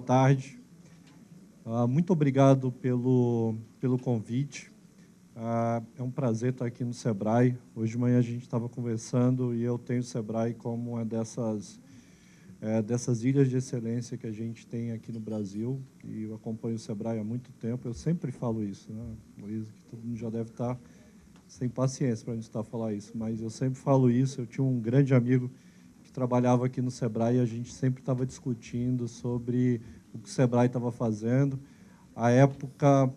tarde. Muito obrigado pelo convite. É um prazer estar aqui no Sebrae. Hoje de manhã a gente estava conversando e eu tenho o Sebrae como uma dessas ilhas de excelência que a gente tem aqui no Brasil. E eu acompanho o Sebrae há muito tempo. Eu sempre falo isso, né, Luísa, que todo mundo já deve estar sem paciência para a gente estar falar isso, mas eu sempre falo isso. Eu tinha um grande amigo que trabalhava aqui no Sebrae e a gente sempre estava discutindo sobre o que o Sebrae estava fazendo. À época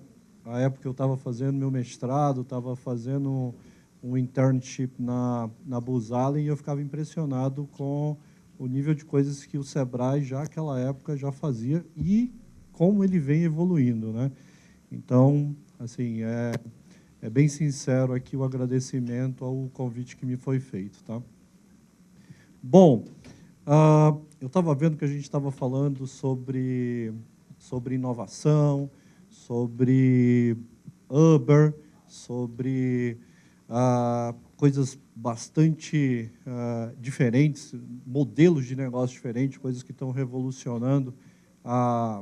eu estava fazendo meu mestrado, estava fazendo um internship na Booz Allen e eu ficava impressionado com o nível de coisas que o Sebrae, já naquela época, já fazia e como ele vem evoluindo, né? Então, assim, é bem sincero aqui o agradecimento ao convite que me foi feito, tá? Bom, eu estava vendo que a gente estava falando sobre inovação, sobre Uber, sobre coisas bastante diferentes, modelos de negócio diferentes, coisas que estão revolucionando a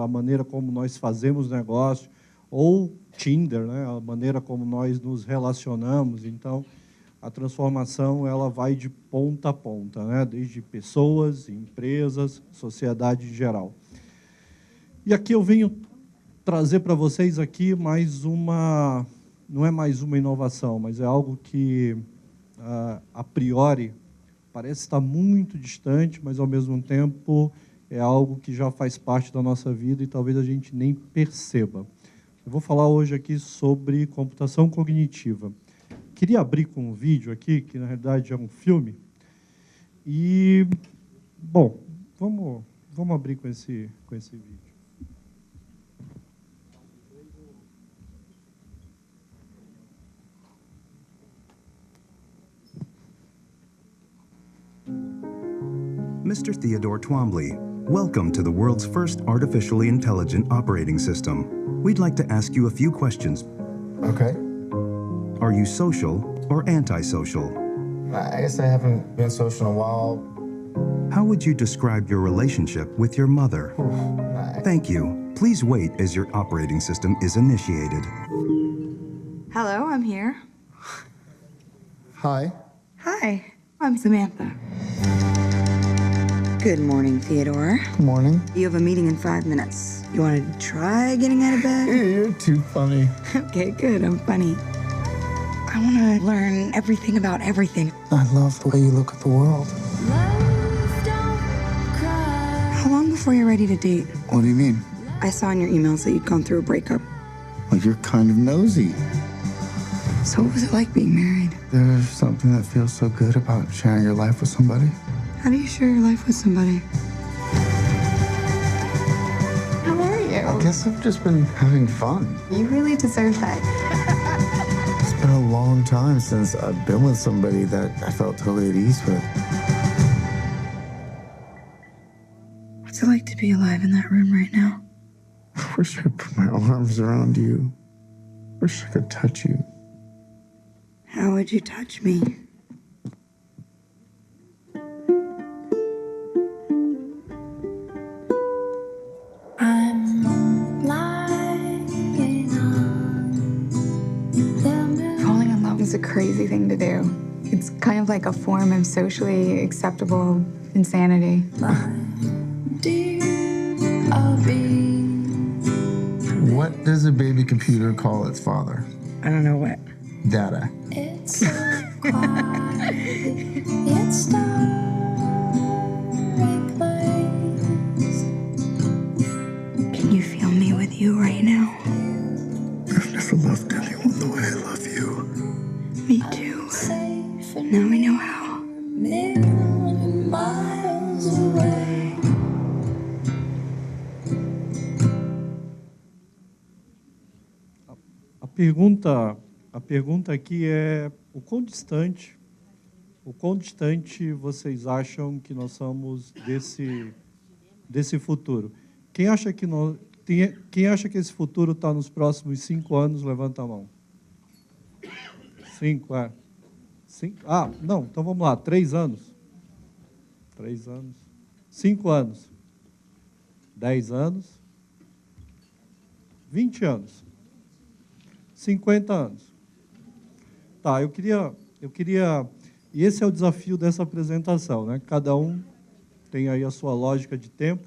maneira como nós fazemos negócio, ou Tinder, né, a maneira como nós nos relacionamos. Então, a transformação ela vai de ponta a ponta, né, desde pessoas, empresas, sociedade em geral. E aqui eu venho trazer para vocês aqui não é mais uma inovação, mas é algo que, a priori, parece estar muito distante, mas, ao mesmo tempo, é algo que já faz parte da nossa vida e talvez a gente nem perceba. Eu vou falar hoje aqui sobre computação cognitiva. Queria abrir com um vídeo aqui, que, na realidade, é um filme. E, bom, vamos abrir com esse vídeo. Mr. Theodore Twombly, welcome to the world's first artificially intelligent operating system. We'd like to ask you a few questions. Okay. Are you social or antisocial? I guess I haven't been social in a while. How would you describe your relationship with your mother? Thank you. Please wait as your operating system is initiated. Hello, I'm here. Hi. Hi, I'm Samantha. Good morning, Theodore. Good morning. You have a meeting in 5 minutes. You want to try getting out of bed? You're too funny. Okay, good, I'm funny. I want to learn everything about everything. I love the way you look at the world. How long before you're ready to date? What do you mean? I saw in your emails that you'd gone through a breakup. Well, you're kind of nosy. So what was it like being married? There's something that feels so good about sharing your life with somebody. How do you share your life with somebody? How are you? I guess I've just been having fun. You really deserve that. It's been a long time since I've been with somebody that I felt totally at ease with. What's it like to be alive in that room right now? I wish I put my arms around you. Wish I could touch you. How would you touch me? Falling in love is a crazy thing to do. It's kind of like a form of socially acceptable insanity. What does a baby computer call its father? I don't know what. Dada. It's so quiet. It's starry place. Can you feel me with you right now? I've never loved anyone the way I love you. Me too. Safe and Now we know how. million miles away. A pergunta aqui é o quão distante vocês acham que nós somos desse futuro? Quem acha que esse futuro está nos próximos 5 anos, levanta a mão. 5, é. 5? Ah, não, então vamos lá, 3 anos. 3 anos. 5 anos, 10 anos, 20 anos, 50 anos. Tá, eu queria... E esse é o desafio dessa apresentação, né? Cada um tem aí a sua lógica de tempo,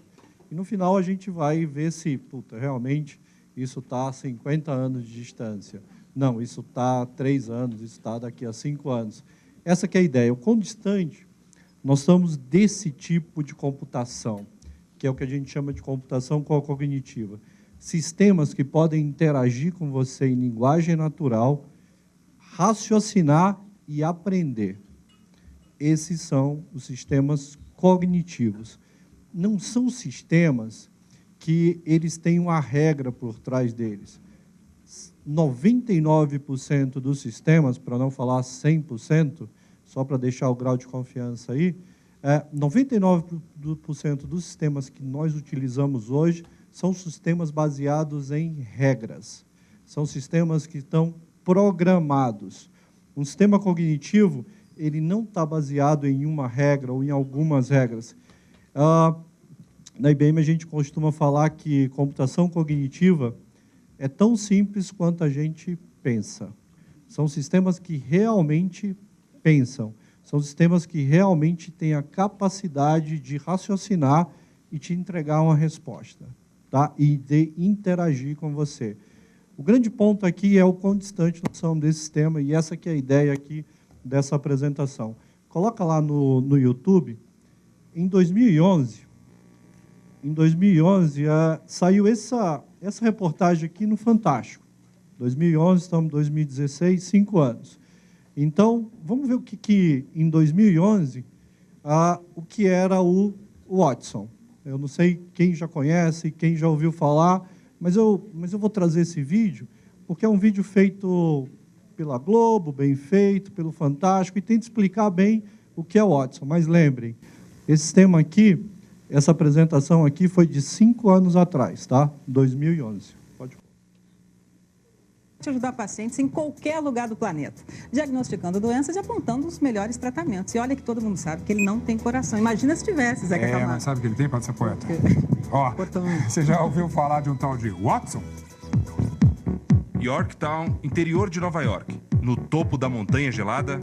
e no final a gente vai ver se, puta, realmente isso está a 50 anos de distância. Não, isso está a 3 anos, isso está daqui a 5 anos. Essa que é a ideia. O quão distante nós estamos desse tipo de computação, que é o que a gente chama de computação cognitiva. Sistemas que podem interagir com você em linguagem natural, raciocinar e aprender. Esses são os sistemas cognitivos. Não são sistemas que eles têm uma regra por trás deles. 99% dos sistemas, para não falar 100%, só para deixar o grau de confiança aí, 99% dos sistemas que nós utilizamos hoje são sistemas baseados em regras. São sistemas que estão programados. Um sistema cognitivo, ele não está baseado em uma regra ou em algumas regras. Na IBM, a gente costuma falar que computação cognitiva é tão simples quanto a gente pensa. São sistemas que realmente pensam. São sistemas que realmente têm a capacidade de raciocinar e te entregar uma resposta, tá? E de interagir com você. O grande ponto aqui é o quão distante nós somos desse sistema, e essa que é a ideia aqui dessa apresentação. Coloca lá no YouTube. Em 2011, saiu essa reportagem aqui no Fantástico. 2011, estamos em 2016, 5 anos. Então, vamos ver o que em 2011, o que era o Watson. Eu não sei quem já conhece, quem já ouviu falar, mas eu vou trazer esse vídeo, porque é um vídeo feito pela Globo, bem feito, pelo Fantástico, e tenta explicar bem o que é o Watson. Mas lembrem, esse tema aqui, essa apresentação aqui foi de 5 anos atrás, tá? 2011. Pode. Ajudar pacientes em qualquer lugar do planeta, diagnosticando doenças e apontando os melhores tratamentos. E olha que todo mundo sabe que ele não tem coração. Imagina se tivesse, Zeca Camargo. Mas sabe o que ele tem, pode ser poeta. Ó, você já ouviu falar de um tal de Watson? Yorktown, interior de Nova York, no topo da montanha gelada,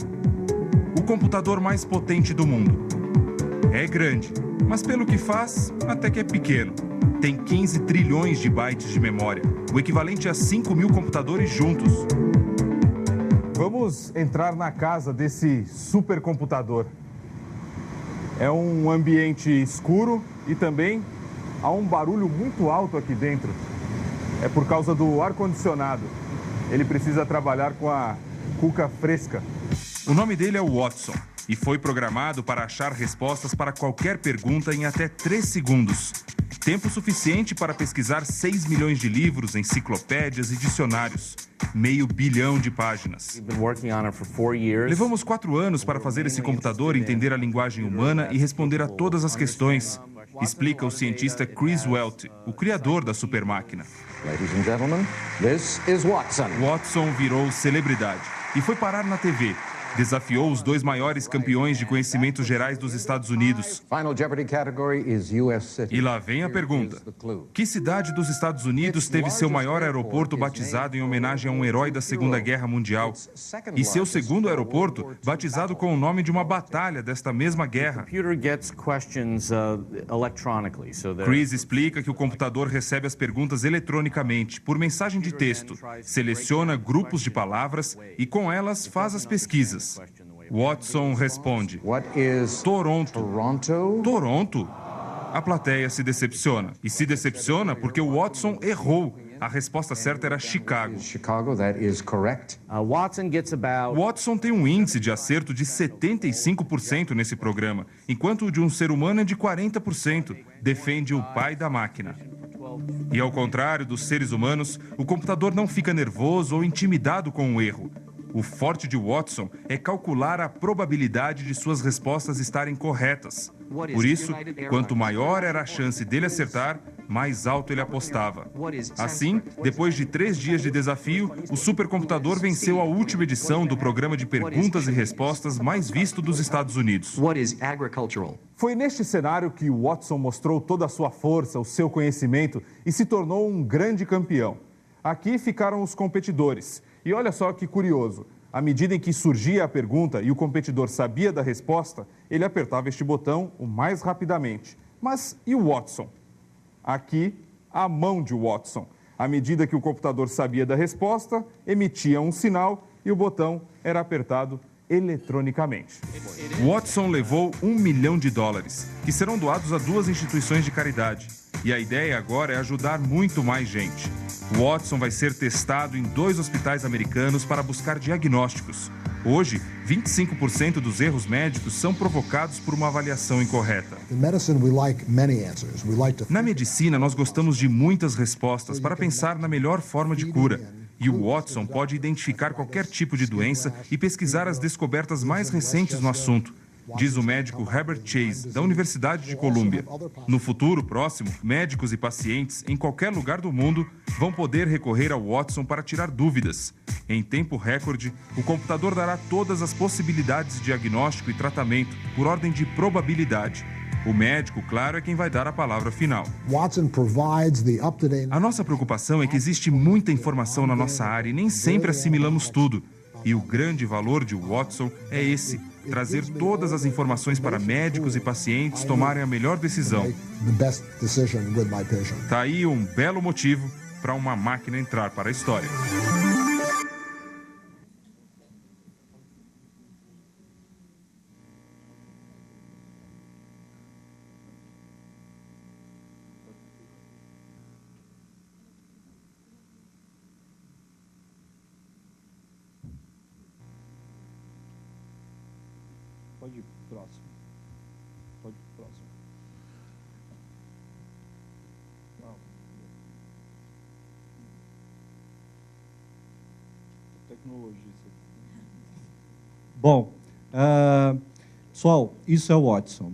o computador mais potente do mundo. É grande, mas pelo que faz, até que é pequeno. Tem 15 trilhões de bytes de memória, o equivalente a 5.000 computadores juntos. Vamos entrar na casa desse supercomputador. É um ambiente escuro e também há um barulho muito alto aqui dentro. É por causa do ar-condicionado. Ele precisa trabalhar com a cuca fresca. O nome dele é Watson e foi programado para achar respostas para qualquer pergunta em até 3 segundos. Tempo suficiente para pesquisar 6 milhões de livros, enciclopédias e dicionários. 500 milhões de páginas. Levamos 4 anos para fazer esse computador entender a linguagem humana e responder a todas as questões, explica o cientista Chris Welty, o criador da supermáquina. Watson virou celebridade e foi parar na TV. Desafiou os 2 maiores campeões de conhecimentos gerais dos Estados Unidos. E lá vem a pergunta. Que cidade dos Estados Unidos teve seu maior aeroporto batizado em homenagem a um herói da Segunda Guerra Mundial? E seu segundo aeroporto batizado com o nome de uma batalha desta mesma guerra? Chris explica que o computador recebe as perguntas eletronicamente, por mensagem de texto, seleciona grupos de palavras e com elas faz as pesquisas. Watson responde: Toronto. Toronto? A plateia se decepciona. E se decepciona porque o Watson errou. A resposta certa era Chicago. Watson tem um índice de acerto de 75% nesse programa, enquanto o de um ser humano é de 40%. Defende o pai da máquina. E ao contrário dos seres humanos, o computador não fica nervoso ou intimidado com o erro. O forte de Watson é calcular a probabilidade de suas respostas estarem corretas. Por isso, quanto maior era a chance dele acertar, mais alto ele apostava. Assim, depois de 3 dias de desafio, o supercomputador venceu a última edição do programa de perguntas e respostas mais visto dos Estados Unidos. Foi neste cenário que o Watson mostrou toda a sua força, o seu conhecimento e se tornou um grande campeão. Aqui ficaram os competidores. E olha só que curioso. À medida em que surgia a pergunta e o competidor sabia da resposta, ele apertava este botão o mais rapidamente. Mas e o Watson? Aqui, a mão de Watson. À medida que o computador sabia da resposta, emitia um sinal e o botão era apertado eletronicamente. Watson levou $1 milhão, que serão doados a 2 instituições de caridade. E a ideia agora é ajudar muito mais gente. O Watson vai ser testado em 2 hospitais americanos para buscar diagnósticos. Hoje, 25% dos erros médicos são provocados por uma avaliação incorreta. Na medicina, nós gostamos de muitas respostas para pensar na melhor forma de cura. E o Watson pode identificar qualquer tipo de doença e pesquisar as descobertas mais recentes no assunto, diz o médico Herbert Chase, da Universidade de Colômbia. No futuro próximo, médicos e pacientes em qualquer lugar do mundo vão poder recorrer ao Watson para tirar dúvidas. Em tempo recorde, o computador dará todas as possibilidades de diagnóstico e tratamento por ordem de probabilidade. O médico, claro, é quem vai dar a palavra final. A nossa preocupação é que existe muita informação na nossa área e nem sempre assimilamos tudo. E o grande valor de Watson é esse: trazer todas as informações para médicos e pacientes tomarem a melhor decisão. Tá aí um belo motivo para uma máquina entrar para a história. Pode ir próximo. Pode ir próximo. Não. Tecnologia. Bom, pessoal, isso é o Watson.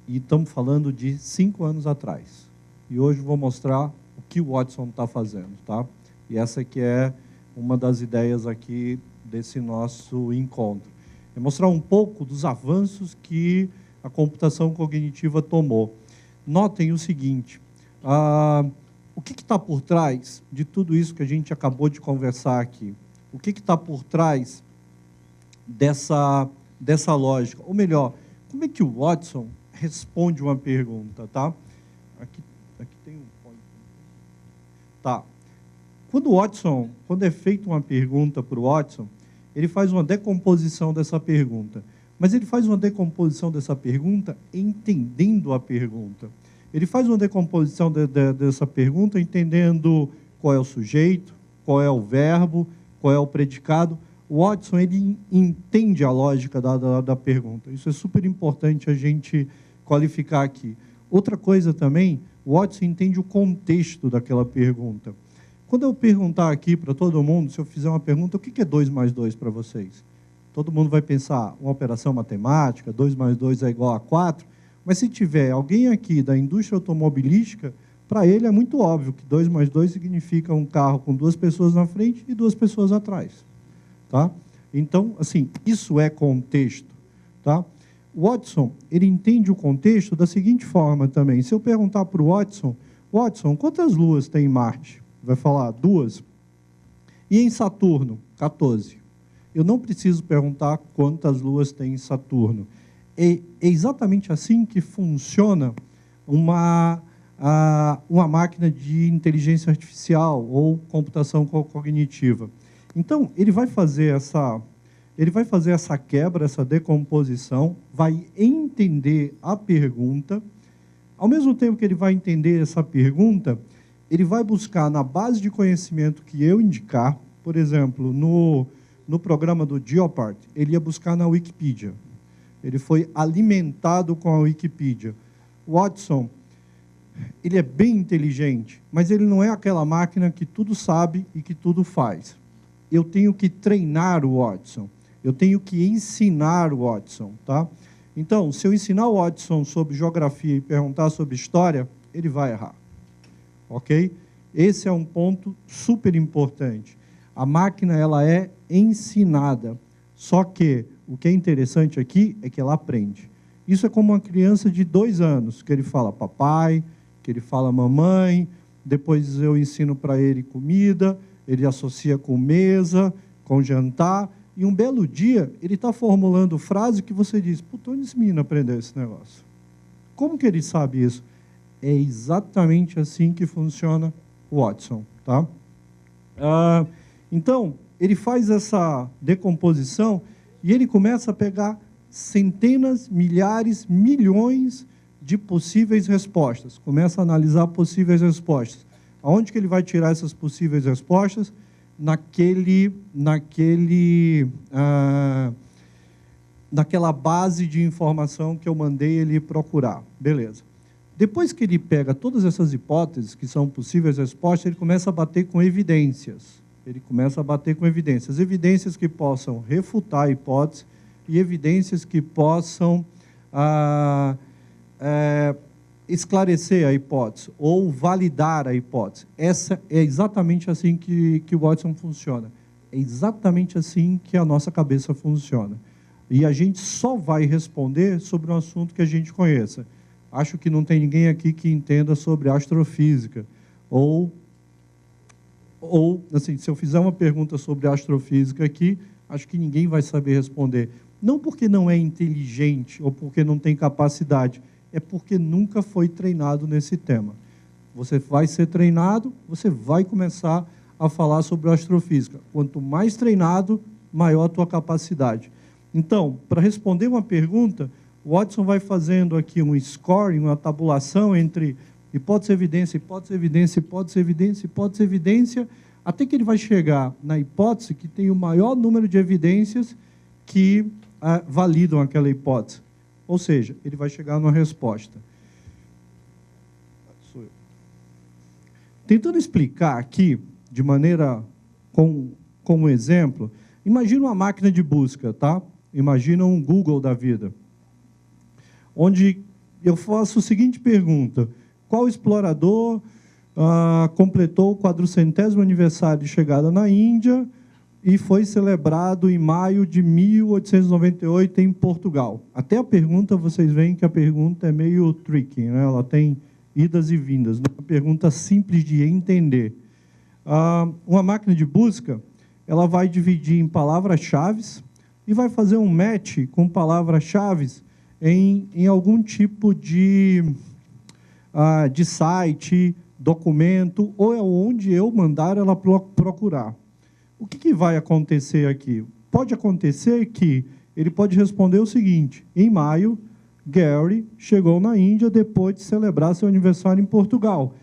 E estamos falando de 5 anos atrás. E hoje eu vou mostrar o que o Watson está fazendo, tá? E essa aqui é uma das ideias aqui desse nosso encontro. É mostrar um pouco dos avanços que a computação cognitiva tomou. Notem o seguinte, o que está por trás de tudo isso que a gente acabou de conversar aqui? O que está por trás dessa lógica? Ou melhor, como é que o Watson responde uma pergunta, tá? Aqui tem um ponto. Tá. Quando é feita uma pergunta para o Watson, ele faz uma decomposição dessa pergunta. Mas ele faz uma decomposição dessa pergunta entendendo a pergunta. Ele faz uma decomposição dessa pergunta entendendo qual é o sujeito, qual é o verbo, qual é o predicado. O Watson, ele entende a lógica da pergunta. Isso é super importante a gente qualificar aqui. Outra coisa também, o Watson entende o contexto daquela pergunta. Quando eu perguntar aqui para todo mundo, se eu fizer uma pergunta, o que é 2 mais 2 para vocês? Todo mundo vai pensar, uma operação matemática, 2 mais 2 é igual a 4, mas se tiver alguém aqui da indústria automobilística, para ele é muito óbvio que 2 mais 2 significa um carro com 2 pessoas na frente e 2 pessoas atrás. Tá? Então, assim, isso é contexto. Tá? O Watson, ele entende o contexto da seguinte forma também. Se eu perguntar para o Watson, quantas luas tem em Marte? Vai falar 2. E em Saturno? 14. Eu não preciso perguntar quantas luas tem em Saturno. É exatamente assim que funciona uma máquina de inteligência artificial ou computação cognitiva. Então, ele vai fazer essa quebra, essa decomposição, vai entender a pergunta. Ao mesmo tempo que ele vai entender essa pergunta, ele vai buscar na base de conhecimento que eu indicar, por exemplo, no programa do Jeopardy, ele ia buscar na Wikipedia. Ele foi alimentado com a Wikipedia. O Watson, ele é bem inteligente, mas ele não é aquela máquina que tudo sabe e que tudo faz. Eu tenho que treinar o Watson, eu tenho que ensinar o Watson. Tá? Então, se eu ensinar o Watson sobre geografia e perguntar sobre história, ele vai errar. ok? Esse é um ponto super importante. A máquina ela é ensinada, só que o que é interessante aqui é que ela aprende. Isso é como uma criança de 2 anos, que ele fala papai, que ele fala mamãe, depois eu ensino para ele comida, ele associa com mesa, com jantar, e um belo dia ele está formulando frase que você diz, puta, onde esse menino aprendeu esse negócio? Como que ele sabe isso? É exatamente assim que funciona o Watson, tá? Então, ele faz essa decomposição e ele começa a pegar centenas, milhares, milhões de possíveis respostas. Começa a analisar possíveis respostas. Aonde que ele vai tirar essas possíveis respostas? Naquela base de informação que eu mandei ele procurar. Beleza. Depois que ele pega todas essas hipóteses, que são possíveis respostas, ele começa a bater com evidências. Evidências que possam refutar a hipótese e evidências que possam esclarecer a hipótese ou validar a hipótese. Essa é exatamente assim que o Watson funciona. É exatamente assim que a nossa cabeça funciona. E a gente só vai responder sobre um assunto que a gente conheça. Acho que não tem ninguém aqui que entenda sobre astrofísica. Ou assim, se eu fizer uma pergunta sobre astrofísica aqui, acho que ninguém vai saber responder. Não porque não é inteligente ou porque não tem capacidade, é porque nunca foi treinado nesse tema. Você vai ser treinado, você vai começar a falar sobre astrofísica. Quanto mais treinado, maior a tua capacidade. Então, para responder uma pergunta, o Watson vai fazendo aqui um scoring, uma tabulação entre hipótese, evidência, hipótese, evidência, hipótese, evidência, hipótese, evidência, até que ele vai chegar na hipótese que tem o maior número de evidências que validam aquela hipótese. Ou seja, ele vai chegar numa resposta. Sou eu. Tentando explicar aqui, de maneira, como exemplo, imagina uma máquina de busca, tá? Imagina um Google da vida, onde eu faço a seguinte pergunta: qual explorador completou o 400º aniversário de chegada na Índia e foi celebrado em maio de 1898 em Portugal? Até a pergunta, vocês veem que a pergunta é meio tricky, né? Ela tem idas e vindas, não é uma pergunta simples de entender. Uma máquina de busca, ela vai dividir em palavras-chave e vai fazer um match com palavras-chave em algum tipo de site, documento, ou é onde eu mandar ela procurar. O que vai acontecer aqui? Pode acontecer que ele pode responder o seguinte: em maio, Gary chegou na Índia depois de celebrar seu aniversário em Portugal.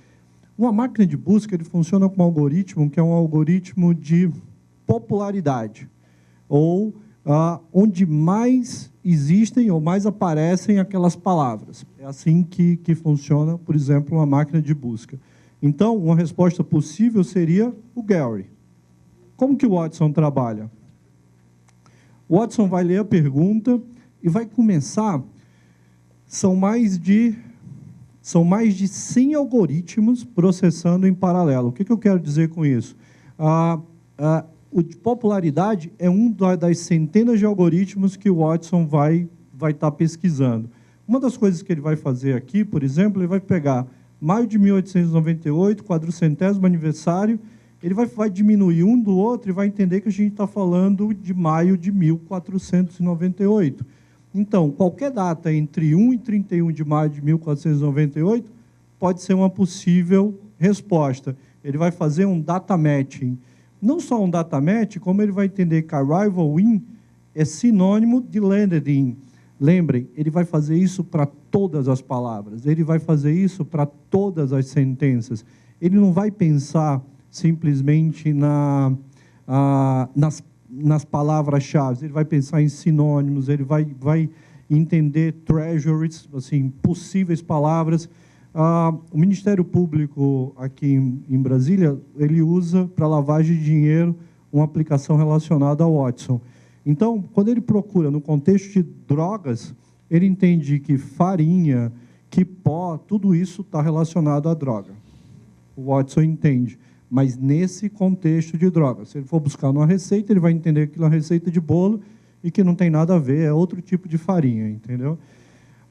Uma máquina de busca ele funciona com um algoritmo que é um algoritmo de popularidade, ou onde mais existem ou mais aparecem aquelas palavras. É assim que funciona, por exemplo, uma máquina de busca. Então, uma resposta possível seria o Gary. Como que o Watson trabalha? O Watson vai ler a pergunta e vai começar. São mais de 100 algoritmos processando em paralelo. O que eu quero dizer com isso? O de popularidade é um das centenas de algoritmos que o Watson vai estar pesquisando. Uma das coisas que ele vai fazer aqui, por exemplo, ele vai pegar maio de 1898, 400º aniversário, ele vai diminuir um do outro e vai entender que a gente está falando de maio de 1498. Então, qualquer data entre 1 e 31 de maio de 1498 pode ser uma possível resposta. Ele vai fazer um data matching. Não só um data match, como ele vai entender que arrival in é sinônimo de landed in. Lembrem, ele vai fazer isso para todas as palavras, ele vai fazer isso para todas as sentenças. Ele não vai pensar simplesmente nas palavras-chave, ele vai pensar em sinônimos, ele vai entender treasuries, assim, possíveis palavras. O Ministério Público aqui em Brasília, ele usa para lavagem de dinheiro uma aplicação relacionada ao Watson. Então, quando ele procura no contexto de drogas, ele entende que farinha, que pó, tudo isso está relacionado à droga. o Watson entende. Mas nesse contexto de droga. Se ele for buscar numa receita, ele vai entender que é uma receita de bolo e que não tem nada a ver, é outro tipo de farinha, entendeu?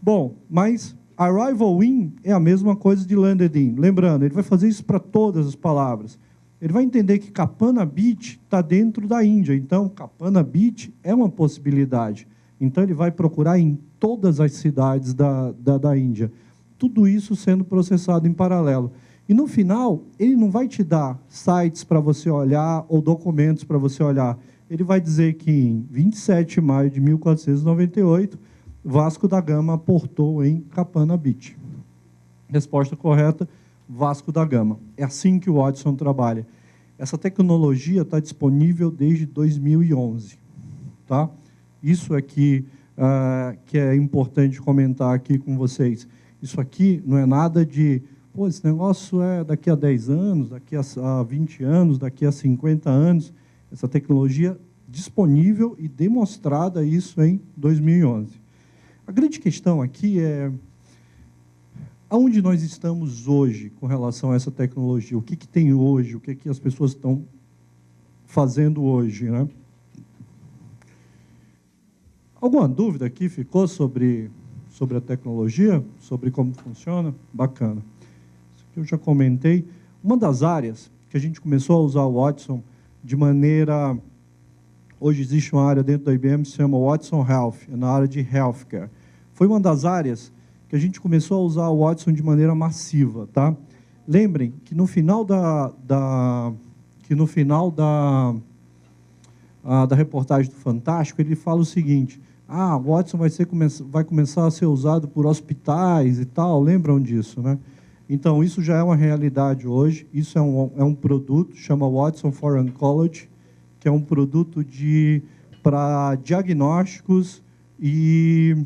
Bom, mas arrival in é a mesma coisa de landed in. Lembrando, ele vai fazer isso para todas as palavras. Ele vai entender que Kapana Beach está dentro da Índia, então Kapana Beach é uma possibilidade. Então ele vai procurar em todas as cidades da Índia. Tudo isso sendo processado em paralelo. E, no final, ele não vai te dar sites para você olhar ou documentos para você olhar. Ele vai dizer que, em 27 de maio de 1498, Vasco da Gama aportou em Kapana Beach. Resposta correta, Vasco da Gama. É assim que o Watson trabalha. Essa tecnologia está disponível desde 2011. Tá? Isso aqui que é importante comentar aqui com vocês. Isso aqui não é nada de... Pô, esse negócio é daqui a 10 anos, daqui a 20 anos, daqui a 50 anos. Essa tecnologia disponível e demonstrada isso em 2011. A grande questão aqui é aonde nós estamos hoje com relação a essa tecnologia. O que tem hoje, o que as pessoas estão fazendo hoje, né? Alguma dúvida aqui ficou sobre a tecnologia, sobre como funciona? Bacana. Eu já comentei, uma das áreas que a gente começou a usar o Watson de maneira... Hoje existe uma área dentro da IBM que se chama Watson Health, é na área de healthcare. Foi uma das áreas que a gente começou a usar o Watson de maneira massiva. Tá? Lembrem que no final da reportagem do Fantástico, ele fala o seguinte, o Watson vai começar a ser usado por hospitais e tal, lembram disso, né? Então, isso já é uma realidade hoje. Isso é um produto, chama Watson for Oncology, que é um produto para diagnósticos e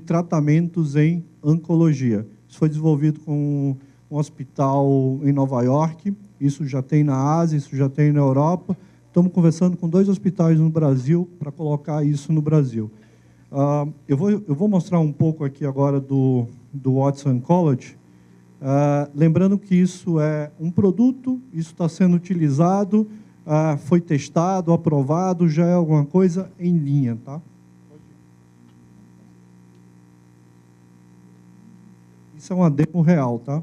tratamentos em oncologia. Isso foi desenvolvido com um hospital em Nova York, isso já tem na Ásia, isso já tem na Europa. Estamos conversando com 2 hospitais no Brasil para colocar isso no Brasil. Eu vou mostrar um pouco aqui agora do Watson Oncology, lembrando que isso é um produto, isso está sendo utilizado, foi testado, aprovado, já é alguma coisa em linha. Tá? Isso é uma demo real, tá?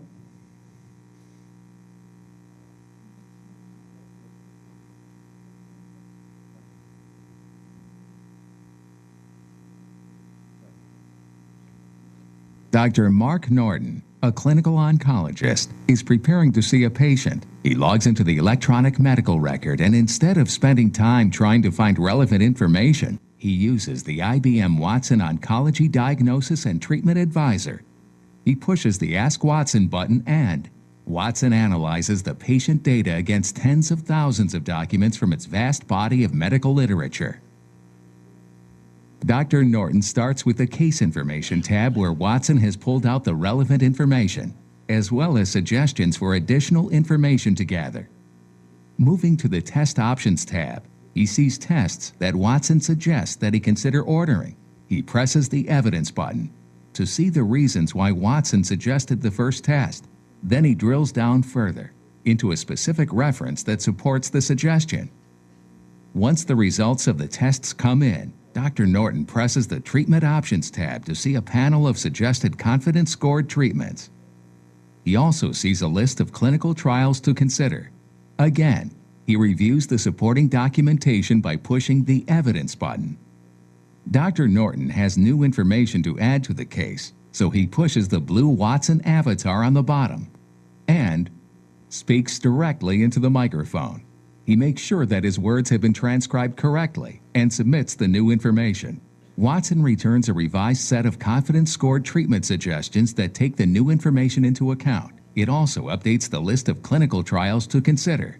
Dr. Mark Norton, a clinical oncologist, is preparing to see a patient. He logs into the electronic medical record, and instead of spending time trying to find relevant information, he uses the IBM Watson Oncology Diagnosis and Treatment Advisor. He pushes the Ask Watson button, and Watson analyzes the patient data against tens of thousands of documents from its vast body of medical literature. Dr. Norton starts with the Case Information tab, where Watson has pulled out the relevant information, as well as suggestions for additional information to gather. Moving to the Test Options tab, he sees tests that Watson suggests that he consider ordering. He presses the Evidence button to see the reasons why Watson suggested the first test. Then he drills down further into a specific reference that supports the suggestion. Once the results of the tests come in, Dr. Norton presses the Treatment Options tab to see a panel of suggested confidence-scored treatments. He also sees a list of clinical trials to consider. Again, he reviews the supporting documentation by pushing the Evidence button. Dr. Norton has new information to add to the case, so he pushes the blue Watson avatar on the bottom and speaks directly into the microphone. He makes sure that his words have been transcribed correctly and submits the new information. Watson returns a revised set of confidence-scored treatment suggestions that take the new information into account. It also updates the list of clinical trials to consider.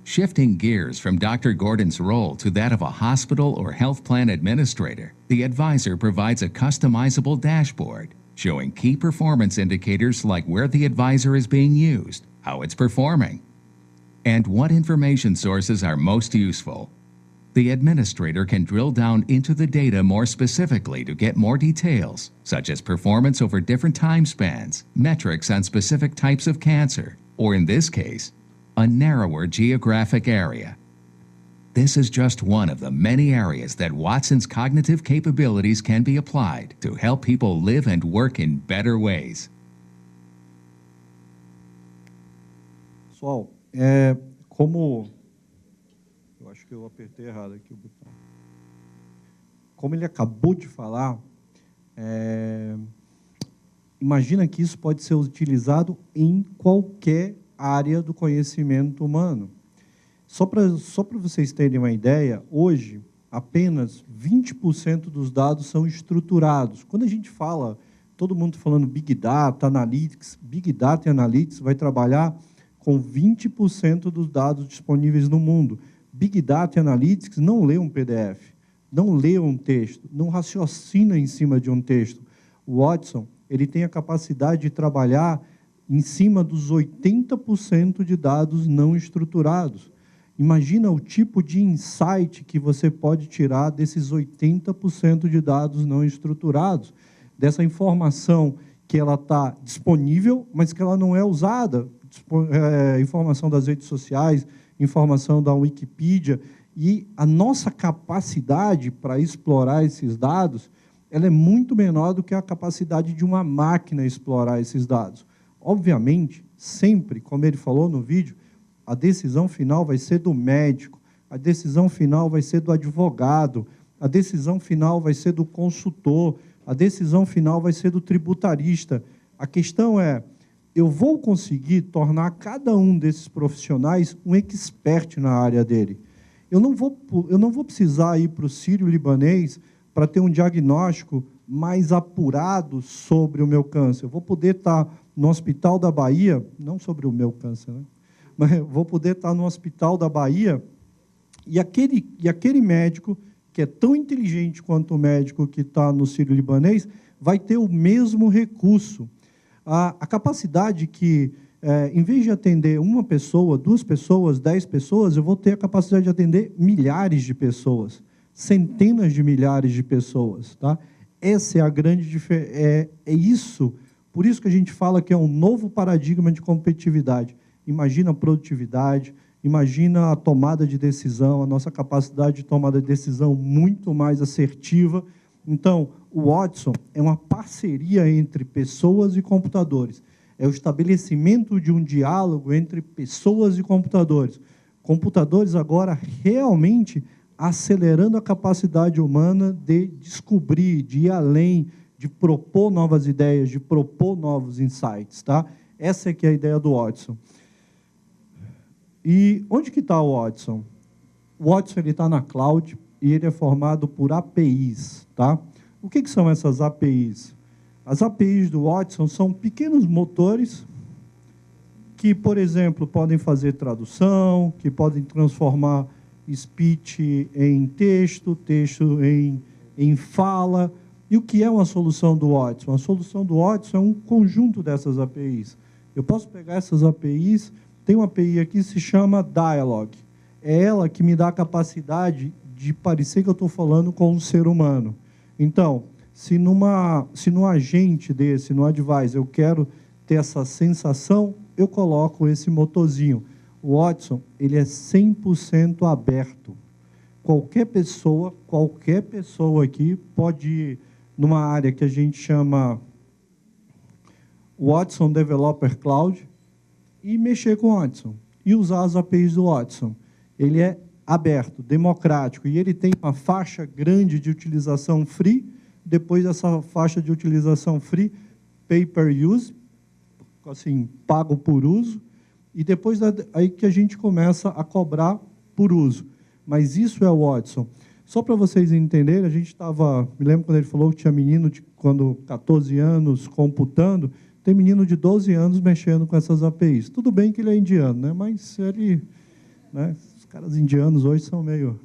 Shifting gears from Dr. Gordon's role to that of a hospital or health plan administrator, the advisor provides a customizable dashboard showing key performance indicators like where the advisor is being used, how it's performing, and what information sources are most useful. The administrator can drill down into the data more specifically to get more details, such as performance over different time spans, metrics on specific types of cancer, or in this case, a narrower geographic area. This is just one of the many areas that Watson's cognitive capabilities can be applied to help people live and work in better ways. Pessoal, como... Eu acho que eu apertei errado aqui o botão. Como ele acabou de falar, imagina que isso pode ser utilizado em qualquer área do conhecimento humano. Só para vocês terem uma ideia, hoje, apenas 20% dos dados são estruturados. Quando a gente fala, todo mundo falando Big Data, Analytics, Big Data e Analytics vai trabalhar com 20% dos dados disponíveis no mundo. Big Data e Analytics não lê um PDF, não lê um texto, não raciocina em cima de um texto. O Watson, ele tem a capacidade de trabalhar em cima dos 80% de dados não estruturados. Imagina o tipo de insight que você pode tirar desses 80% de dados não estruturados, dessa informação que ela está disponível, mas que ela não é usada, informação das redes sociais, informação da Wikipedia, e a nossa capacidade para explorar esses dados, ela é muito menor do que a capacidade de uma máquina explorar esses dados. Obviamente, sempre, como ele falou no vídeo, a decisão final vai ser do médico, a decisão final vai ser do advogado, a decisão final vai ser do consultor, a decisão final vai ser do tributarista. A questão é, eu vou conseguir tornar cada um desses profissionais um expert na área dele. Eu não vou precisar ir para o sírio-libanês para ter um diagnóstico mais apurado sobre o meu câncer. Eu vou poder estar no Hospital da Bahia, não sobre o meu câncer, né? Mas eu vou poder estar no Hospital da Bahia e aquele médico, que é tão inteligente quanto o médico que está no sírio-libanês, vai ter o mesmo recurso. A capacidade que, em vez de atender uma pessoa, 2 pessoas, 10 pessoas, eu vou ter a capacidade de atender milhares de pessoas, centenas de milhares de pessoas. Tá? Essa é a grande diferença. É isso, por isso que a gente fala que é um novo paradigma de competitividade. Imagina a produtividade, imagina a tomada de decisão, a nossa capacidade de tomada de decisão muito mais assertiva. Então, o Watson é uma parceria entre pessoas e computadores. É o estabelecimento de um diálogo entre pessoas e computadores. Computadores agora realmente acelerando a capacidade humana de descobrir, de ir além, de propor novas ideias, de propor novos insights. Tá? Essa é que é a ideia do Watson. E onde que está o Watson? O Watson está na cloud e ele é formado por APIs. Tá? O que são essas APIs? As APIs do Watson são pequenos motores que, por exemplo, podem fazer tradução, que podem transformar speech em texto, texto em fala. E o que é uma solução do Watson? A solução do Watson é um conjunto dessas APIs. Eu posso pegar essas APIs, tem uma API aqui que se chama Dialogue. É ela que me dá a capacidade de parecer que eu estou falando com um ser humano. Então, se num agente desse, no advisor, eu quero ter essa sensação, eu coloco esse motorzinho. O Watson, ele é 100% aberto. Qualquer pessoa aqui pode ir numa área que a gente chama Watson Developer Cloud e mexer com o Watson e usar as APIs do Watson. Ele é aberto, democrático, e ele tem uma faixa grande de utilização free. Depois dessa faixa de utilização free, pay per use, assim, pago por uso, e depois aí que a gente começa a cobrar por uso. Mas isso é o Watson. Só para vocês entenderem, a gente estava, me lembro quando ele falou que tinha menino de 14 anos computando, tem menino de 12 anos mexendo com essas APIs. Tudo bem que ele é indiano, né? Mas ele, né? Os caras indianos hoje são meio...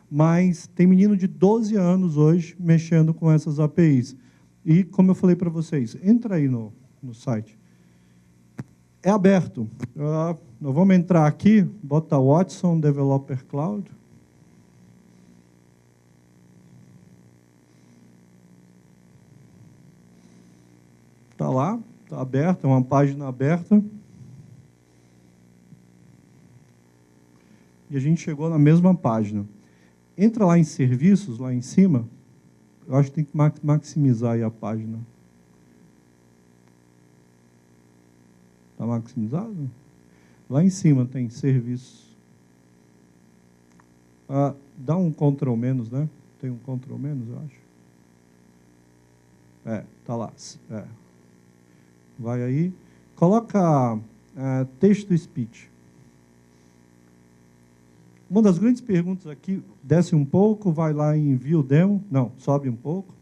Mas tem menino de 12 anos hoje mexendo com essas APIs. E, como eu falei para vocês, entra aí no site. É aberto. Nós vamos entrar aqui, bota Watson Developer Cloud. Está lá, está aberta, é uma página aberta. E a gente chegou na mesma página. Entra lá em serviços, lá em cima. Eu acho que tem que maximizar aí a página. Está maximizado? Lá em cima tem serviços. Dá um Ctrl menos, né? Tem um Ctrl menos, eu acho. Está lá. Vai aí. Coloca texto speech. Uma das grandes perguntas aqui, desce um pouco, vai lá em View Demo. Não, sobe um pouco.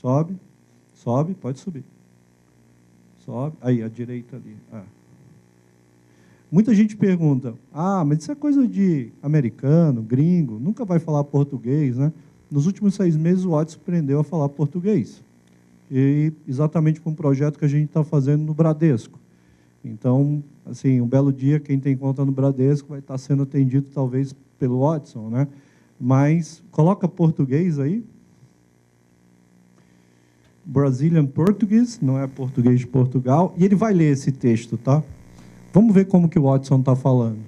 Sobe, pode subir. Sobe, aí, à direita ali. Muita gente pergunta, mas isso é coisa de americano, gringo, nunca vai falar português, né? Nos últimos 6 meses, o Watson aprendeu a falar português. E exatamente para um projeto que a gente está fazendo no Bradesco. Então, assim, um belo dia, quem tem conta no Bradesco vai estar sendo atendido, talvez, pelo Watson, né? Mas, coloca português aí. Brazilian Portuguese, não é português de Portugal. E ele vai ler esse texto, tá? Vamos ver como que o Watson está falando.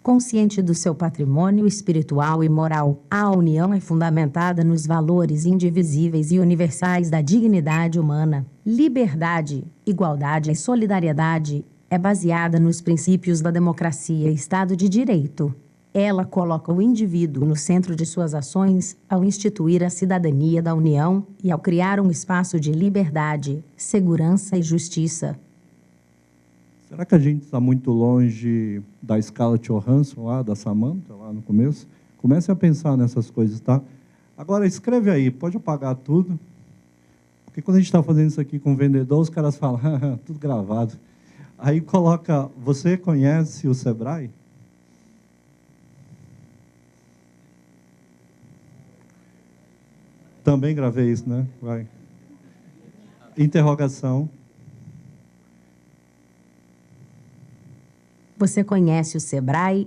Consciente do seu patrimônio espiritual e moral, a união é fundamentada nos valores indivisíveis e universais da dignidade humana. Liberdade, igualdade e solidariedade é baseada nos princípios da democracia e Estado de Direito. Ela coloca o indivíduo no centro de suas ações ao instituir a cidadania da União e ao criar um espaço de liberdade, segurança e justiça. Será que a gente está muito longe da Scarlett Johansson, lá, da Samantha, lá no começo? Comece a pensar nessas coisas, tá? Agora, escreve aí, pode apagar tudo. Porque quando a gente está fazendo isso aqui com o vendedor, os caras falam, tudo gravado. Aí coloca, você conhece o Sebrae? Também gravei isso, né? Vai. Interrogação. Você conhece o Sebrae?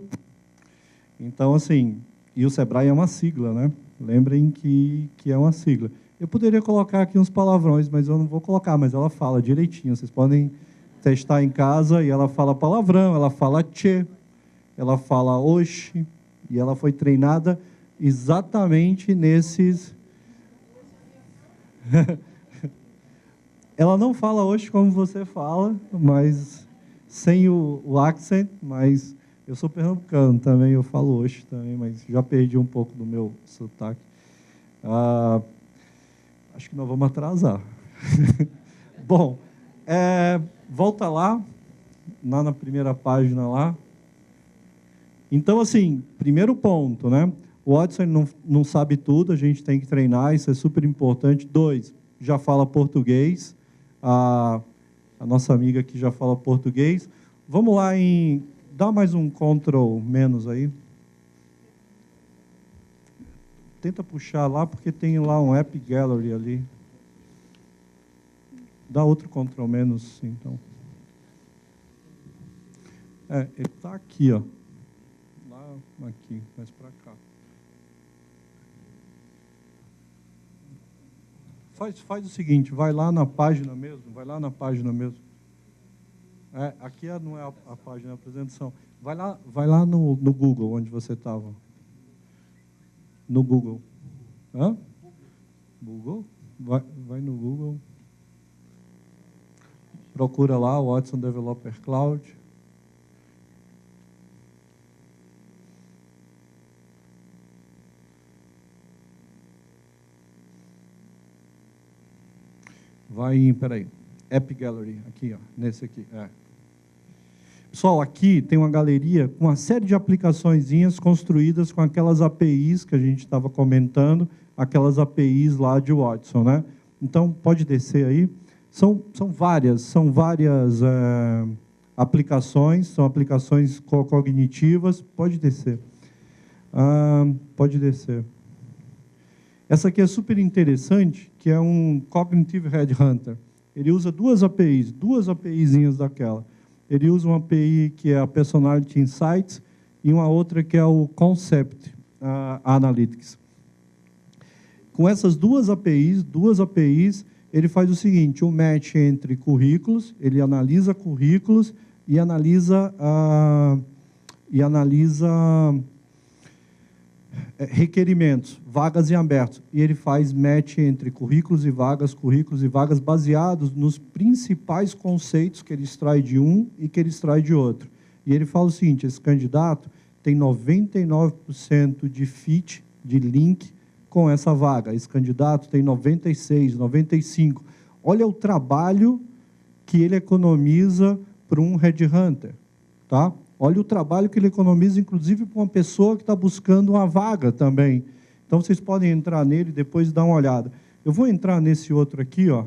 Então, assim, e o Sebrae é uma sigla, né? Lembrem que é uma sigla. Eu poderia colocar aqui uns palavrões, mas eu não vou colocar, mas ela fala direitinho. Vocês podem testar em casa e ela fala palavrão, ela fala tchê, ela fala oxi, e ela foi treinada exatamente nesses... Ela não fala hoje como você fala, mas sem o accent, mas eu sou pernambucano também, eu falo hoje também, mas já perdi um pouco do meu sotaque. Acho que nós vamos atrasar. Bom, volta lá na primeira página lá. Então, assim, primeiro ponto, né? O Watson não sabe tudo, a gente tem que treinar, isso é super importante. 2, já fala português. A nossa amiga aqui já fala português. Vamos lá dá mais um Ctrl menos aí. Tenta puxar lá, porque tem lá um App Gallery ali. Dá outro Ctrl menos, então. Ele está aqui, ó. Lá, aqui, mais para cá. Faz o seguinte, vai lá na página mesmo, aqui não é a página, é a apresentação. Vai lá no Google, onde você estava. No Google. Hã? Google? Vai no Google. Procura lá o Watson Developer Cloud. Peraí, App Gallery, aqui, ó, nesse aqui. Pessoal, aqui tem uma galeria com uma série de aplicaçõezinhas construídas com aquelas APIs que a gente estava comentando, aquelas APIs lá de Watson, né? Então, pode descer aí. São várias aplicações, são aplicações cognitivas. Pode descer. Pode descer. Essa aqui é super interessante, que é um Cognitive Headhunter. Ele usa duas APIzinhas daquela. Ele usa uma API que é a Personality Insights e uma outra que é o Concept Analytics. Com essas duas APIs, ele faz o seguinte, um match entre currículos, ele analisa currículos e analisa requerimentos, vagas em aberto. E ele faz match entre currículos e vagas, baseados nos principais conceitos que ele extrai de um e que ele extrai de outro. E ele fala o seguinte, esse candidato tem 99% de fit, de link, com essa vaga. Esse candidato tem 96, 95. Olha o trabalho que ele economiza para um headhunter, tá? Olha o trabalho que ele economiza, inclusive, para uma pessoa que está buscando uma vaga também. Então, vocês podem entrar nele e depois dar uma olhada. Eu vou entrar nesse outro aqui, ó.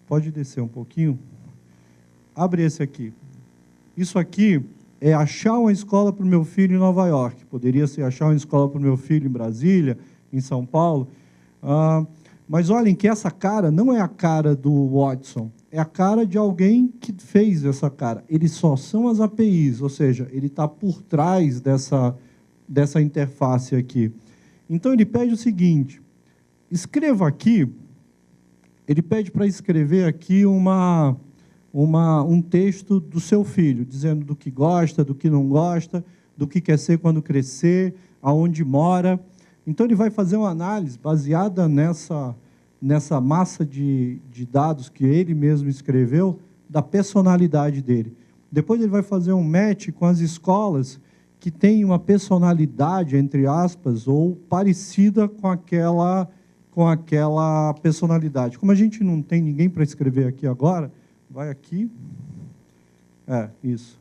Pode descer um pouquinho. Abre esse aqui. Isso aqui é achar uma escola para o meu filho em Nova York. Poderia ser achar uma escola para o meu filho em Brasília, em São Paulo. Mas olhem que essa cara não é a cara do Watson. É a cara de alguém que fez essa cara. Eles só são as APIs, ou seja, ele está por trás dessa interface aqui. Então, ele pede o seguinte, escreva aqui, ele pede para escrever aqui um texto do seu filho, dizendo do que gosta, do que não gosta, do que quer ser quando crescer, aonde mora. Então, ele vai fazer uma análise baseada nessa massa de dados que ele mesmo escreveu, da personalidade dele. Depois ele vai fazer um match com as escolas que têm uma personalidade, entre aspas, ou parecida com aquela personalidade. Como a gente não tem ninguém para escrever aqui agora, vai aqui. Isso.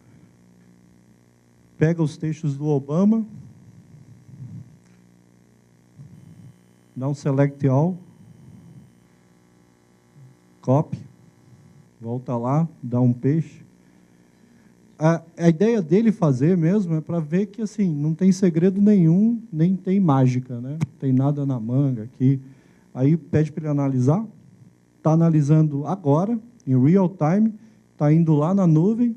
Pega os textos do Obama, dá um select all, copy, volta lá, dá um paste. A ideia dele fazer mesmo é para ver que assim, não tem segredo nenhum, nem tem mágica, né? Não tem nada na manga aqui. Aí pede para ele analisar, está analisando agora, em real time, está indo lá na nuvem,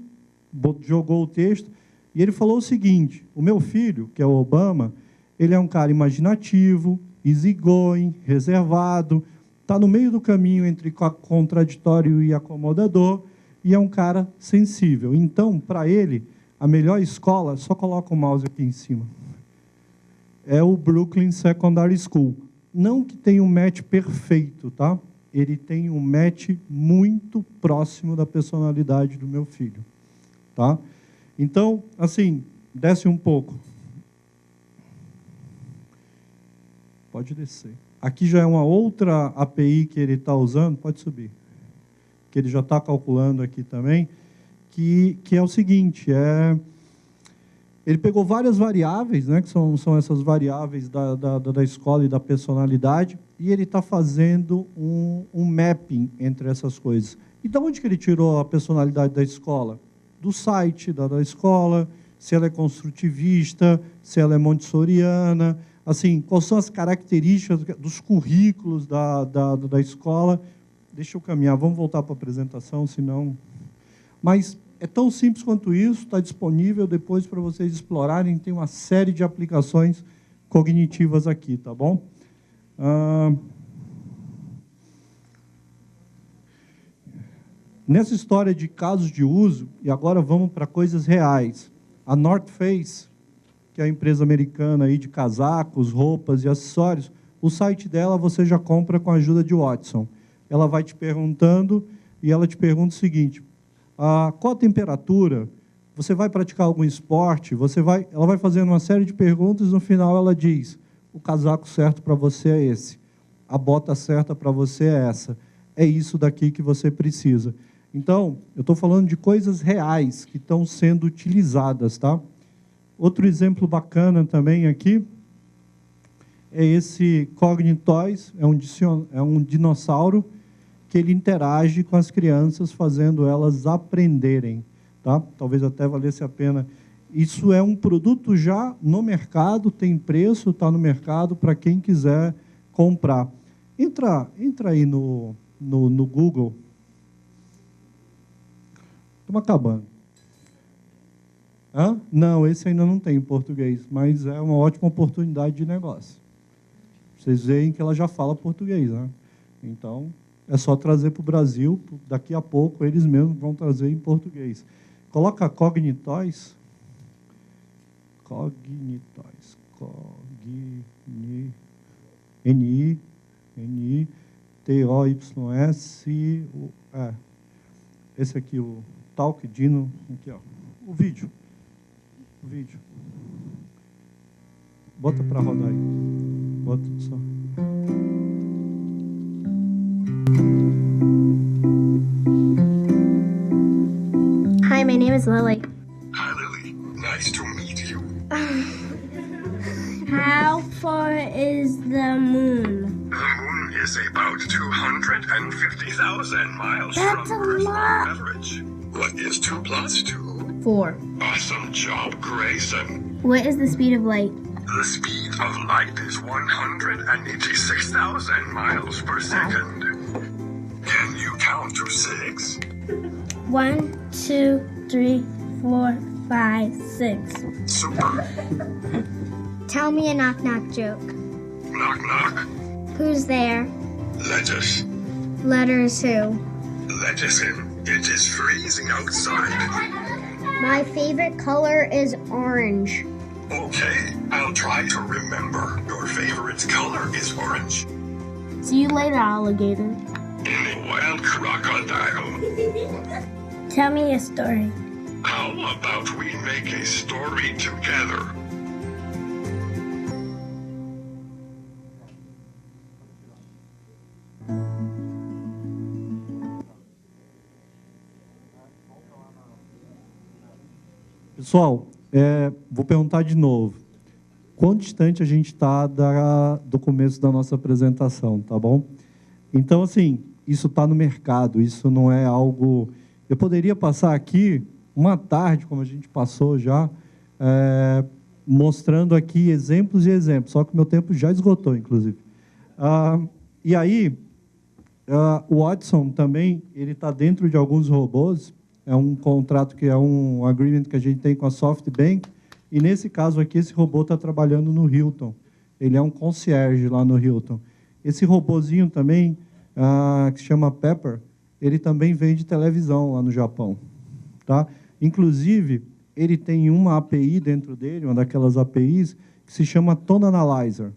jogou o texto, e ele falou o seguinte, o meu filho, que é o Obama, ele é um cara imaginativo, easygoing, reservado, está no meio do caminho entre contraditório e acomodador, e é um cara sensível. Então, para ele, a melhor escola, só coloca o mouse aqui em cima, é o Brooklyn Secondary School. Não que tenha um match perfeito, tá? Ele tem um match muito próximo da personalidade do meu filho, tá? Então, assim, desce um pouco. Pode descer. Aqui já é uma outra API que ele está usando, pode subir, que ele já está calculando aqui também, que é o seguinte, ele pegou várias variáveis, né, que são essas variáveis da escola e da personalidade, e ele está fazendo um mapping entre essas coisas. E de onde que ele tirou a personalidade da escola? Do site da escola, se ela é construtivista, se ela é montessoriana, assim, quais são as características dos currículos da escola. Deixa eu caminhar, vamos voltar para a apresentação, senão... Mas é tão simples quanto isso, está disponível depois para vocês explorarem, tem uma série de aplicações cognitivas aqui, tá bom? Nessa história de casos de uso, e agora vamos para coisas reais, a North Face, que é a empresa americana aí de casacos, roupas e acessórios, o site dela você já compra com a ajuda de Watson. Ela vai te perguntando, e ela te pergunta o seguinte, qual a temperatura? Você vai praticar algum esporte? Ela vai fazendo uma série de perguntas, e no final ela diz, o casaco certo para você é esse, a bota certa para você é essa, é isso daqui que você precisa. Então, eu estou falando de coisas reais que estão sendo utilizadas, tá? Outro exemplo bacana também aqui é esse Cognitoys, é um dinossauro que ele interage com as crianças, fazendo elas aprenderem, tá? Talvez até valesse a pena. Isso é um produto já no mercado, tem preço, está no mercado para quem quiser comprar. Entra aí no Google. Estamos acabando. Não, esse ainda não tem em português, mas é uma ótima oportunidade de negócio. Vocês veem que ela já fala português, né? Então, é só trazer para o Brasil. Daqui a pouco, eles mesmos vão trazer em português. Coloca cognitóis. Cognitóis. N-I-T-O-Y-S. Esse aqui, o Talk Dino. Aqui, ó. O vídeo. Bota para rodar aí. Bota só. Hi, my name is Lily. Hi, Lily. Nice to meet you. How far is the moon? The moon is about 250,000 miles That's from a Earth's lot. average. What is 2 plus 2? 4. Awesome job, Grayson. What is the speed of light? The speed of light is 186,000 miles per second. Can you count to 6? 1, 2, 3, 4, 5, 6. Super. Tell me a knock-knock joke. Knock, knock. Who's there? Lettuce. Letters who? Lettuce. It is freezing outside. My favorite color is orange. Okay, I'll try to remember. Your favorite color is orange. See you later, alligator. In a wild crocodile. Tell me a story. How about we make a story together? Pessoal, vou perguntar de novo. Quão distante a gente está do começo da nossa apresentação, tá bom? Então, assim, isso está no mercado, isso não é algo... Eu poderia passar aqui uma tarde, como a gente passou já, mostrando aqui exemplos e exemplos, só que o meu tempo já esgotou, inclusive. E aí, o Watson também, ele está dentro de alguns robôs, é um contrato que é um agreement que a gente tem com a SoftBank, e nesse caso aqui, esse robô está trabalhando no Hilton. Ele é um concierge lá no Hilton. Esse robozinho também, que se chama Pepper, ele também vende televisão lá no Japão. Tá? Inclusive, ele tem uma API dentro dele, uma daquelas APIs, que se chama Tone Analyzer.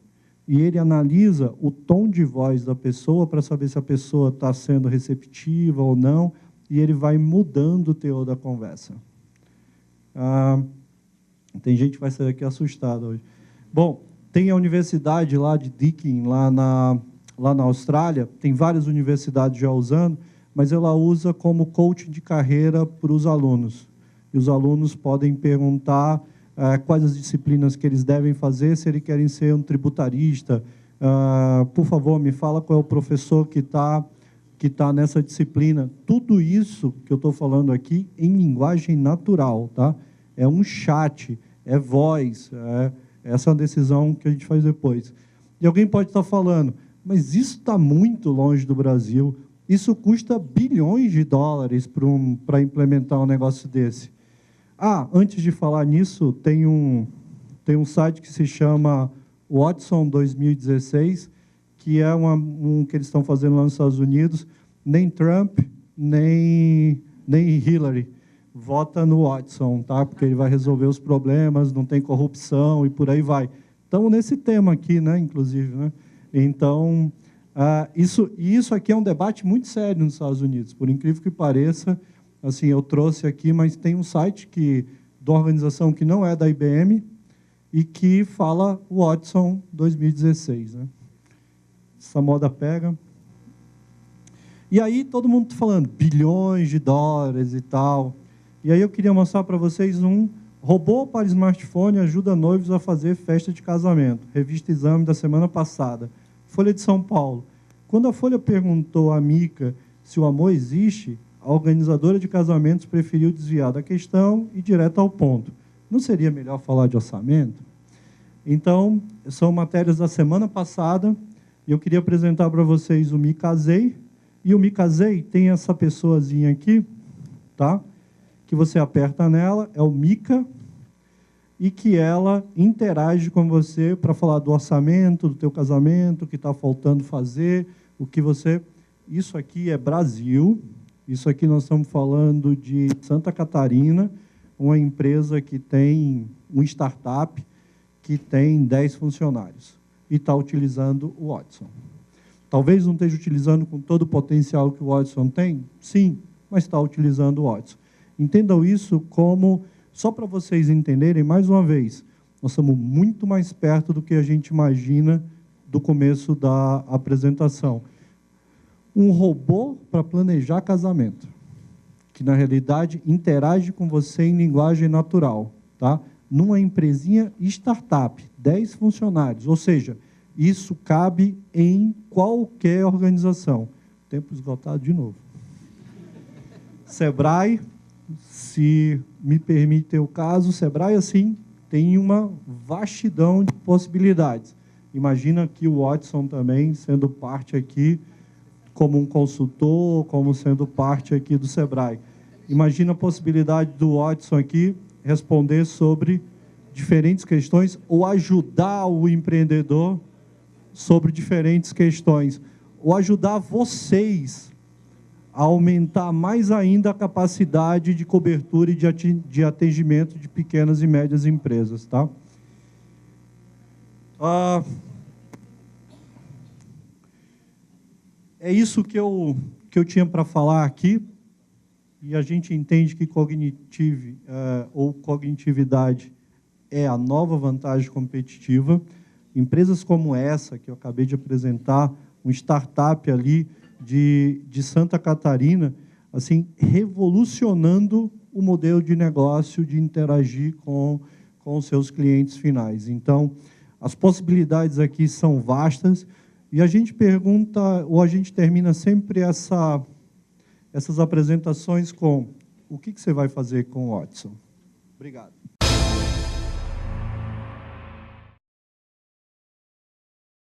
E ele analisa o tom de voz da pessoa para saber se a pessoa está sendo receptiva ou não, e ele vai mudando o teor da conversa. Tem gente que vai sair aqui assustada hoje. Bom, tem a universidade lá de Deakin, lá na Austrália, tem várias universidades já usando, mas ela usa como coaching de carreira para os alunos. E os alunos podem perguntar quais as disciplinas que eles devem fazer, se eles querem ser um tributarista. Por favor, me fala qual é o professor que está nessa disciplina. Tudo isso que eu estou falando aqui em linguagem natural, tá? É um chat, é voz, essa é uma decisão que a gente faz depois. E alguém pode estar falando, mas isso está muito longe do Brasil, isso custa bilhões de dólares para implementar um negócio desse. Antes de falar nisso, tem um site que se chama Watson 2016, que é que eles estão fazendo lá nos Estados Unidos. Nem Trump, nem Hillary vota no Watson, tá? Porque ele vai resolver os problemas, não tem corrupção e por aí vai. Estamos nesse tema aqui, né, inclusive. Né? Então, isso aqui é um debate muito sério nos Estados Unidos, por incrível que pareça. Assim, eu trouxe aqui, mas tem um site de uma organização que não é da IBM e que fala Watson 2016. Né? Essa moda pega. E aí todo mundo está falando bilhões de dólares e tal. E aí eu queria mostrar para vocês um robô para smartphone ajuda noivos a fazer festa de casamento. Revista Exame da semana passada. Folha de São Paulo. Quando a Folha perguntou à Mica se o amor existe, a organizadora de casamentos preferiu desviar da questão e ir direto ao ponto. Não seria melhor falar de orçamento? Então, são matérias da semana passada, e eu queria apresentar para vocês o Me Casei. E o Me Casei tem essa pessoazinha aqui, tá? Que você aperta nela, é o Mica. e que ela interage com você para falar do orçamento, do teu casamento, o que está faltando fazer, o que você... Isso aqui é Brasil, isso aqui nós estamos falando de Santa Catarina, uma empresa que tem um startup que tem 10 funcionários e está utilizando o Watson. Talvez não esteja utilizando com todo o potencial que o Watson tem, sim, mas está utilizando o Watson. Entendam isso como, só para vocês entenderem, mais uma vez, nós estamos muito mais perto do que a gente imagina do começo da apresentação. Um robô para planejar casamento, que, na realidade, interage com você em linguagem natural, tá? Numa empresinha startup, 10 funcionários, ou seja, isso cabe em qualquer organização. Tempo esgotado de novo. Sebrae, se me permite o caso, Sebrae, assim, tem uma vastidão de possibilidades. Imagina que o Watson também, sendo parte aqui, como um consultor, como sendo parte aqui do Sebrae. Imagina a possibilidade do Watson aqui responder sobre diferentes questões ou ajudar o empreendedor sobre diferentes questões, ou ajudar vocês a aumentar mais ainda a capacidade de cobertura e de atendimento de pequenas e médias empresas, tá? É isso que eu tinha para falar aqui, e a gente entende que cognitividade é a nova vantagem competitiva. Empresas como essa, que eu acabei de apresentar, um startup ali de Santa Catarina, assim, revolucionando o modelo de negócio de interagir com os seus clientes finais. Então, as possibilidades aqui são vastas, e a gente pergunta, ou a gente termina sempre essas apresentações com: o que você vai fazer com o Watson? Obrigado.